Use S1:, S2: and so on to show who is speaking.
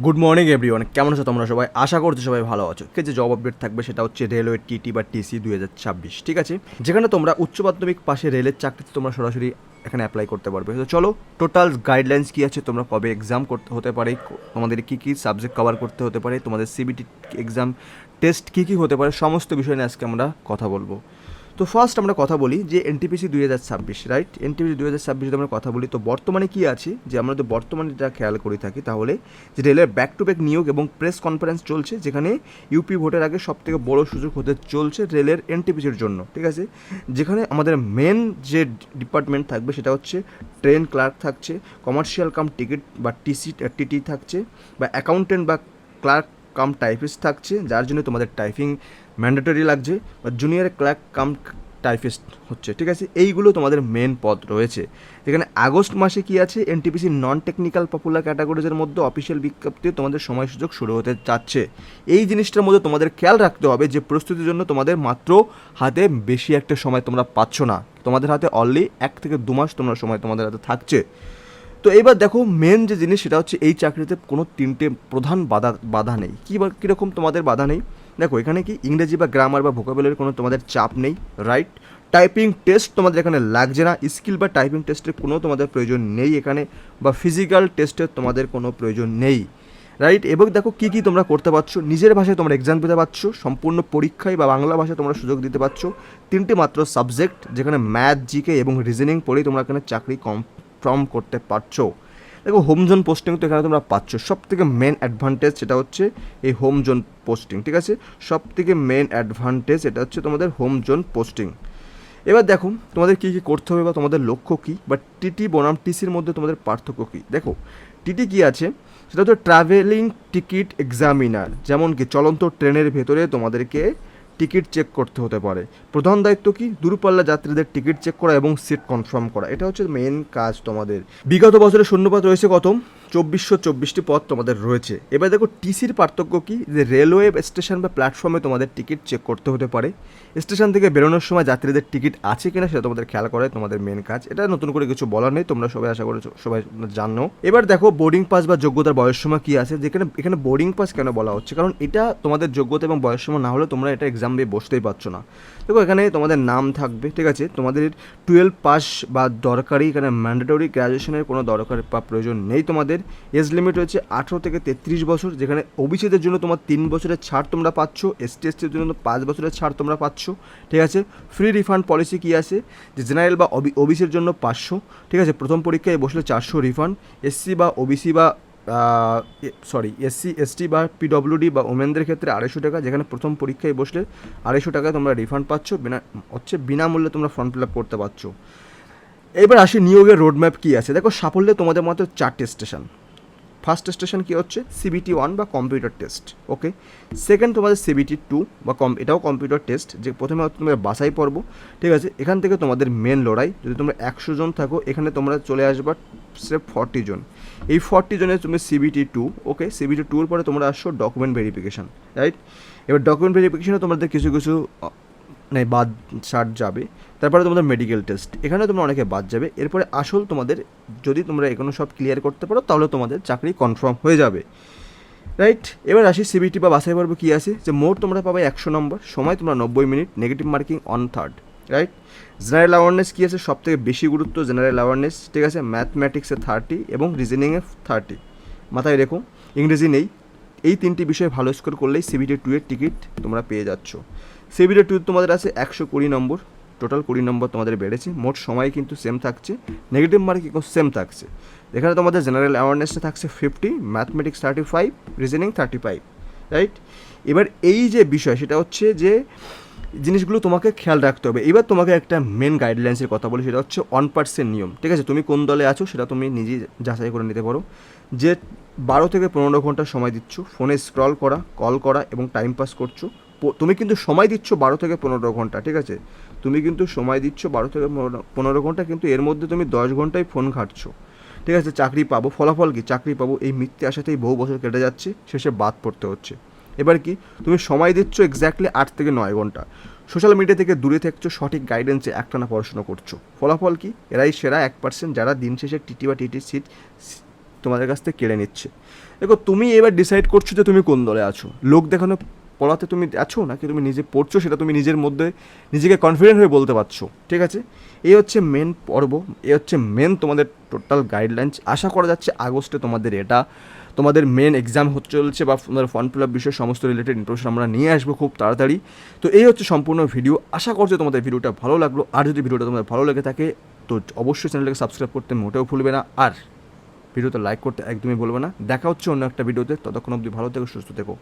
S1: Good morning everyone, কেমন আছো তোমরা সবাই? আশা করছি সবাই ভালো আছো। যে জব আপডেট থাকবে সেটা হচ্ছে রেলওয়ে টিটি বা টিসি 2026, ঠিক আছে? যেখানে তোমরা উচ্চ মাধ্যমিক পাশে রেলের চাকরিতে তোমরা সরাসরি এখানে অ্যাপ্লাই করতে পারবে। তো চলো, টোটাল গাইডলাইন্স কী আছে, তোমরা কবে এক্সাম করতে হতে পারে, তোমাদের কী কী সাবজেক্ট কভার করতে হতে পারে, তোমাদের সিবিটি এক্সাম টেস্ট কী কী হতে পারে, সমস্ত বিষয় নিয়ে আজকে আমরা কথা বলবো। তো ফার্স্ট আমরা কথা বলি যে এনটিপিসি 2026, রাইট? এনটিপিসি 2026 যদি আমরা কথা বলি, তো বর্তমানে কী আছে, যে আমরা যদি বর্তমানে যেটা খেয়াল করে থাকি তাহলে যে রেলের ব্যাক টু ব্যাক নিয়োগ এবং প্রেস কনফারেন্স চলছে, যেখানে ইউপি ভোটের আগে সবথেকে বড় সুযোগ হতে চলছে রেলের এনটিপিসির জন্য, ঠিক আছে? যেখানে আমাদের মেন যে ডিপার্টমেন্ট থাকবে সেটা হচ্ছে ট্রেন ক্লার্ক থাকছে, কমার্শিয়াল কাম টিকিট বা টিটি থাকছে, বা অ্যাকাউন্টেন্ট বা ক্লার্ক কাম টাইপিস্ট থাকছে, যার জন্য তোমাদের টাইপিং ম্যান্ডেটরি লাগছে, বা জুনিয়র ক্লার্ক কাম টাইপিস্ট হচ্ছে, ঠিক আছে? এইগুলো তোমাদের মেন পদ রয়েছে। যেখানে আগস্ট মাসে কি আছে, এনটিপিসি নন টেকনিক্যাল পপুলার ক্যাটাগরিজের মধ্যে অফিসিয়াল বিজ্ঞপ্তি তোমাদের সময় সুযোগ শুরু হতে যাচ্ছে। এই জিনিসটার মধ্যে তোমাদের খেয়াল রাখতে হবে যে প্রস্তুতির জন্য তোমাদের মাত্র হাতে বেশি একটা সময় তোমরা পাচ্ছ না, তোমাদের হাতে অনলি 1 থেকে 2 মাস তোমরা সময় তোমাদের হাতে থাকছে। তো এবার দেখো, মেন যে জিনিস সেটা হচ্ছে এই চাকরিতে কোনো 3টে প্রধান বাধা নেই। কীরকম তোমাদের বাধা নেই? দেখো, এখানে কি ইংরেজি বা গ্রামার বা ভোকাবুলারির কোনো তোমাদের চাপ নেই, রাইট? টাইপিং টেস্ট তোমাদের এখানে লাগছে না, স্কিল বা টাইপিং টেস্টের কোনো তোমাদের প্রয়োজন নেই এখানে, বা ফিজিক্যাল টেস্টের তোমাদের কোনো প্রয়োজন নেই, রাইট? এবং দেখো কী কী তোমরা করতে পারছো, নিজের ভাষায় তোমরা এক্সাম দিতে পারছো, সম্পূর্ণ পরীক্ষায় বা বাংলা ভাষায় তোমরা সুযোগ দিতে পারছো। 3টে মাত্র সাবজেক্ট, যেখানে ম্যাথ, জিকে এবং রিজনিং পড়েই তোমরা এখানে চাকরি কনফার্ম করতে পারছো। দেখো, হোম জোন পোস্টিং তো এখানে তোমরা পাচ্ছ। সব থেকে মেন অ্যাডভান্টেজ সেটা হচ্ছে এই হোম জোন পোস্টিং, ঠিক আছে? সব থেকে মেন অ্যাডভান্টেজ এটা হচ্ছে তোমাদের হোম জোন পোস্টিং। এবার দেখো তোমাদের কী কী করতে হবে বা তোমাদের লক্ষ্য কী, বা টিটি বনাম টিসির মধ্যে তোমাদের পার্থক্য কী। দেখো, টিটি কী আছে, সেটা হচ্ছে ট্রাভেলিং টিকিট এক্সামিনার, যেমন কি চলন্ত ট্রেনের ভেতরে তোমাদেরকে টিকিট চেক করতে হতে পারে। প্রধান দায়িত্ব কি, দূরপাল্লা যাত্রীদের টিকিট চেক করা এবং সিট কনফার্ম করা, এটা হচ্ছে মেন কাজ তোমাদের। বিগত বছরে শূন্যপদ রয়েছে কত, 2424টি পদ তোমাদের রয়েছে। এবার দেখো টিসির পার্থক্য কি, যে রেলওয়ে স্টেশন বা প্ল্যাটফর্মে তোমাদের টিকিট চেক করতে হতে পারে। স্টেশন থেকে বেরোনোর সময় যাত্রীদের টিকিট আছে কিনা সেটা তোমাদের খেয়াল করে তোমাদের মেন কাজ। এটা নতুন করে কিছু বলার নেই, তোমরা সবাই আশা করছো সবাই জানো। এবার দেখো বোর্ডিং পাস বা যোগ্যতার বয়সসীমা কি আছে, যেখানে এখানে বোর্ডিং পাস কেন বলা হচ্ছে, কারণ এটা তোমাদের যোগ্যতা এবং বয়সসীমা না হলে তোমরা এটা এক্সাম দিয়ে বসতেই পারছো না। দেখো, এখানে তোমাদের নাম থাকবে, ঠিক আছে? তোমাদের 12 পাস বা দরকারি, এখানে ম্যান্ডেটরি গ্র্যাজুয়েশনের কোনো দরকার বা প্রয়োজন নেই। তোমাদের এজ লিমিট রয়েছে 18 থেকে 33 বছর, যেখানে ওবিসিদের জন্য তোমার 3 বছরের ছাড় তোমরা পাচ্ছ, এসটির জন্য 5 বছরের ছাড় তোমরা পাচ্ছ, ঠিক আছে? ফ্রি রিফান্ড পলিসি কী আছে, যে জেনারেল বা ওবিসির জন্য 500, ঠিক আছে? প্রথম পরীক্ষায় বসলে 400 রিফান্ড। এসসি বা ওবিসি বা এসসি বা পিডব্লিউডি বা ওমেনদের ক্ষেত্রে 250 টাকা, যেখানে প্রথম পরীক্ষায় বসলে 250 টাকায় তোমরা রিফান্ড পাচ্ছ, বিনামূল্যে তোমরা ফর্ম ফিল আপ করতে পারছো। এবার আসি নিয়োগের রোডম্যাপ কী আছে। দেখো, সাফল্যে তোমাদের মাত্র 4টে স্টেশন। ফার্স্ট স্টেশন কী হচ্ছে, সিবিটি 1 বা কম্পিউটার টেস্ট, ওকে? সেকেন্ড তোমাদের সিবিটি 2 বা এটাও কম্পিউটার টেস্ট, যে প্রথমে তোমাদের বাছাই পর্ব, ঠিক আছে? এখান থেকে তোমাদের মেন লড়াই, যদি তোমরা 100 জন থাকো, এখানে তোমরা চলে আসবা স্রেফ 40 জন। এই 40 জনের তুমি সিবিটি 2, ওকে? সিবিটি 2 এর পরে তোমরা আসছো ডকুমেন্ট ভেরিফিকেশান, রাইট? এবার ডকুমেন্ট ভেরিফিকেশানে তোমাদের কিছু কিছু বাদ ছাড় যাবে। তারপরে তোমাদের মেডিকেল টেস্ট, এখানে তোমরা অনেকে বাদ যাবে। এরপরে আসল তোমাদের, যদি তোমরা এগুলো সব ক্লিয়ার করতে পারো তাহলে তোমাদের চাকরি কনফার্ম হয়ে যাবে, রাইট? এবার আসি সিবিটি বা বাছাই পর্ব কী আছে, যে মোট তোমরা পাবে 100 নম্বর, সময় তোমরা 90 minute, negative marking on third, right? General awareness কী আছে, সব থেকে বেশি গুরুত্ব জেনারেল অ্যাওয়ারনেস, ঠিক আছে? ম্যাথমেটিক্সে 30 এবং রিজনিংয়ে 30, মাথায় রেখো, ইংরেজি নেই। এই 3টি বিষয়ে ভালো স্কোর করলেই সিবিটি 2 এর টিকিট তোমরা পেয়ে যাচ্ছ। সিবিটি 2 তোমাদের আছে 120 নম্বর, টোটাল 20 নম্বর তোমাদের বেড়েছে। মোট সময় কিন্তু সেম থাকছে, নেগেটিভ মার্কিং সেম থাকছে। এখানে তোমাদের জেনারেল অ্যাওয়ারনেসটা থাকছে 50, ম্যাথমেটিক্স 35, রিজনিং 35, রাইট? এবার এই যে বিষয় সেটা হচ্ছে যে জিনিসগুলো তোমাকে খেয়াল রাখতে হবে। এবার তোমাকে একটা মেন গাইডলাইন্সের কথা বলি, সেটা হচ্ছে 1% নিয়ম, ঠিক আছে? তুমি কোন দলে আছো সেটা তুমি নিজেই যাচাই করে নিতে পারো। যে 12 থেকে 15 ঘন্টা সময় দিচ্ছ ফোনে স্ক্রল করা, কল করা এবং টাইম পাস করছো, তুমি কিন্তু সময় দিচ্ছ 12 থেকে 15 ঘন্টা, ঠিক আছে? তুমি কিন্তু সময় দিচ্ছ 12 থেকে 15 ঘন্টা, কিন্তু এর মধ্যে তুমি 10 ঘন্টায় ফোন ঘাঁটছো, ঠিক আছে? চাকরি পাবো, ফলাফল কি, চাকরি পাবো, এই মিথ্যে আশাতেই বহু বছর কেটে যাচ্ছে, শেষে বাদ পড়তে হচ্ছে। এবার কি, তুমি সময় দিচ্ছ এক্স্যাক্টলি 8 থেকে 9 ঘন্টা, সোশ্যাল মিডিয়া থেকে দূরে থাকছো, সঠিক গাইডেন্সে একটানা পড়াশোনা করছো, ফলাফল কি, এরাই সেরা 1%, যারা দিন শেষে টিটি বা টিটির সিট তোমাদের কাছ থেকে কেড়ে নিচ্ছে। দেখো তুমি এবার ডিসাইড করছো যে তুমি কোন দলে আছো, লোক দেখানো পড়াতে তুমি আছো নাকি তুমি নিজে পড়ছো, সেটা তুমি নিজের মধ্যে নিজেকে কনফিডেন্ট হয়ে বলতে পারছো। ঠিক আছে, এই হচ্ছে মেন পর্ব, এই হচ্ছে মেন তোমাদের টোটাল গাইডলাইন্স। আশা করা যাচ্ছে আগস্টে তোমাদের এটা তোমাদের মেন এক্সাম হচ্ছে চলছে বা তোমাদের ফর্ম ফিল আপ বিষয়ে সমস্ত রিলেটেড ইনফরমেশন আমরা নিয়ে আসবো খুব তাড়াতাড়ি। তো এই হচ্ছে সম্পূর্ণ ভিডিও, আশা করছি তোমাদের ভিডিওটা ভালো লাগলো। আর যদি ভিডিওটা তোমাদের ভালো লেগে থাকে তো অবশ্যই চ্যানেলটাকে সাবস্ক্রাইব করতে মোটেও ভুলবে না, আর ভিডিওতে লাইক করতে একদমই ভুলবে না। দেখা হচ্ছে অন্য একটা ভিডিওতে, ততক্ষণ অবধি ভালো থেকো, সুস্থ থেকো।